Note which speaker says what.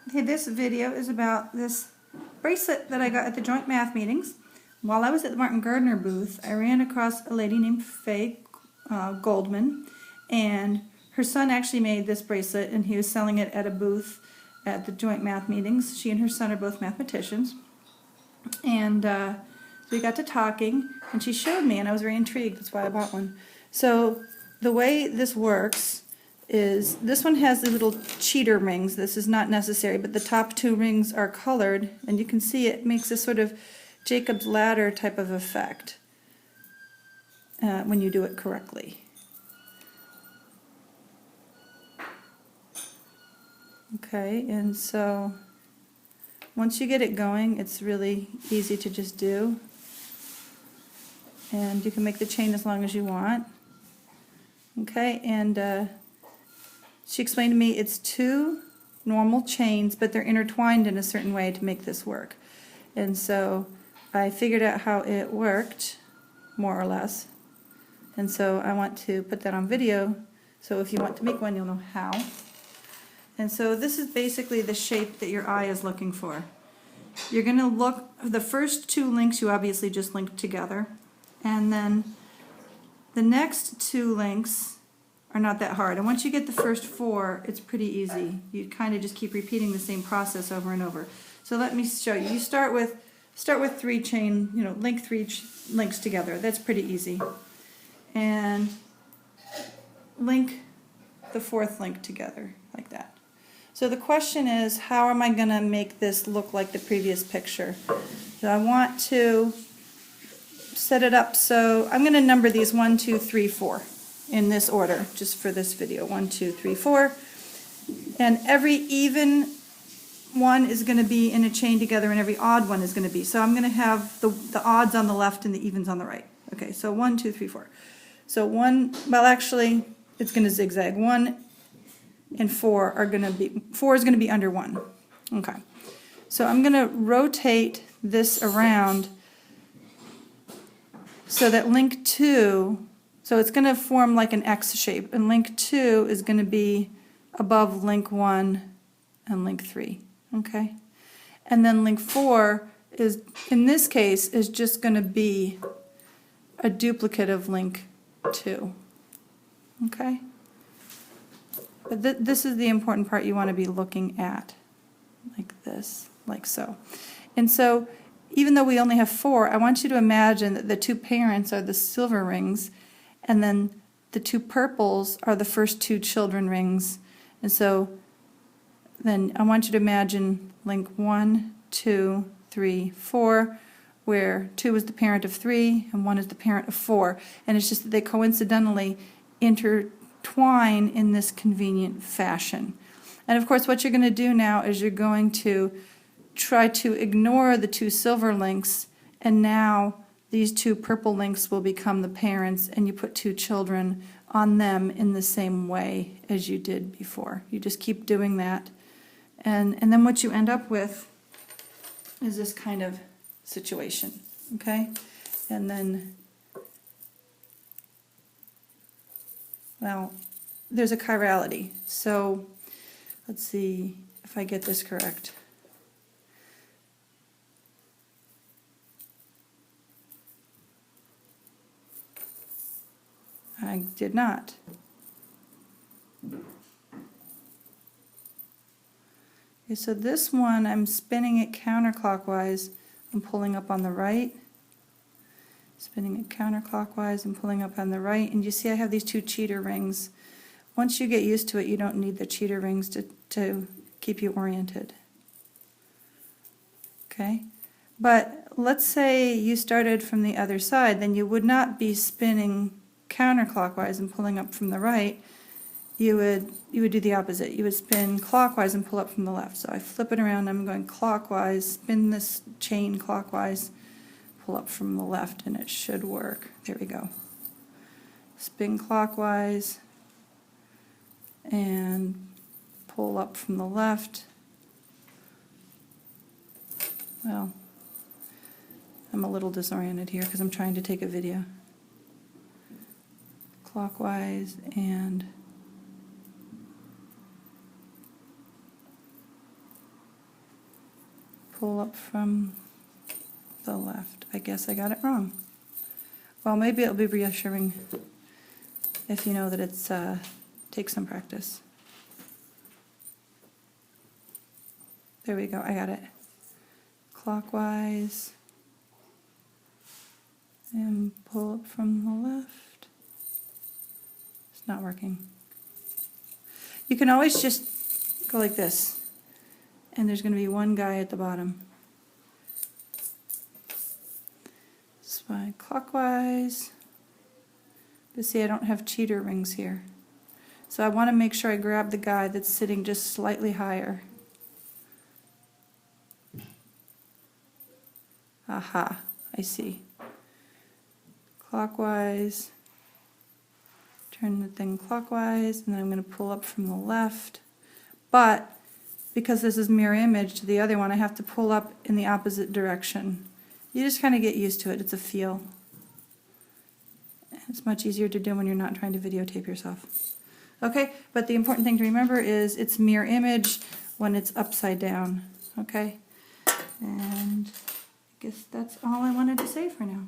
Speaker 1: Okay, this video is about this bracelet that I got at the joint math meetings. While I was at the Martin Gardner booth, I ran across a lady named Faye Goldman, and her son actually made this bracelet, and he was selling it at a booth at the joint math meetings. She and her son are both mathematicians, and so we got to talking, and she showed me, and I was very intrigued. That's why I bought one. So the way this works is this one has the little cheater rings. This is not necessary, but the top two rings are colored, and you can see it makes this sort of Jacob's ladder type of effect when you do it correctly. Okay, and so once you get it going, it's really easy to just do, and you can make the chain as long as you want. Okay, and she explained to me it's two normal chains, but they're intertwined in a certain way to make this work. And so I figured out how it worked, more or less. And so I want to put that on video, so if you want to make one, you'll know how. And so this is basically the shape that your eye is looking for. You're going to look, the first two links you obviously just linked together, and then the next two links are not that hard. And once you get the first four, it's pretty easy. You kind of just keep repeating the same process over and over. So let me show you. You start with three chain, link three links together. That's pretty easy. And link the fourth link together like that. So the question is, how am I going to make this look like the previous picture? So I want to set it up so I'm going to number these 1, 2, 3, 4 in this order, just for this video. 1, 2, 3, 4. And every even one is going to be in a chain together, and every odd one is going to be. So I'm going to have the odds on the left and the evens on the right. Okay, so 1, 2, 3, 4. So well actually, it's going to zigzag. 1 and 4 are going to be, 4 is going to be under 1. Okay. So I'm going to rotate this around so that link 2, so it's going to form like an X shape, and link 2 is going to be above link 1 and link 3. Okay? And then link 4 is, in this case, is just going to be a duplicate of link 2. Okay? But this is the important part you want to be looking at, like this, like so. And so, even though we only have 4, I want you to imagine that the two parents are the silver rings, and then the two purples are the first two children rings. And so, then I want you to imagine link 1, 2, 3, 4, where 2 is the parent of 3 and 1 is the parent of 4. And it's just that they coincidentally intertwine in this convenient fashion. And of course, what you're going to do now is you're going to try to ignore the two silver links, and now these two purple links will become the parents, and you put two children on them in the same way as you did before. You just keep doing that, and then what you end up with is this kind of situation, okay? And then, well, there's a chirality. So let's see if I get this correct. I did not. Okay, so this one, I'm spinning it counterclockwise and pulling up on the right. Spinning it counterclockwise and pulling up on the right. And you see I have these two cheater rings. Once you get used to it, you don't need the cheater rings to keep you oriented. Okay? But let's say you started from the other side, then you would not be spinning counterclockwise and pulling up from the right. You would do the opposite. You would spin clockwise and pull up from the left. So I flip it around, I'm going clockwise, spin this chain clockwise, pull up from the left, and it should work. There we go. Spin clockwise and pull up from the left. Well, I'm a little disoriented here because I'm trying to take a video. Clockwise and pull up from the left. I guess I got it wrong. Well, maybe it'll be reassuring if you know that it's takes some practice. There we go, I got it. Clockwise, and pull up from the left. It's not working. You can always just go like this, and there's going to be one guy at the bottom. Slide clockwise. But see, I don't have cheater rings here. So I want to make sure I grab the guy that's sitting just slightly higher. Aha, I see. Clockwise. Turn the thing clockwise, and then I'm going to pull up from the left. But because this is mirror image to the other one, I have to pull up in the opposite direction. You just kind of get used to it. It's a feel. It's much easier to do when you're not trying to videotape yourself. Okay, but the important thing to remember is it's mirror image when it's upside down. Okay, and I guess that's all I wanted to say for now.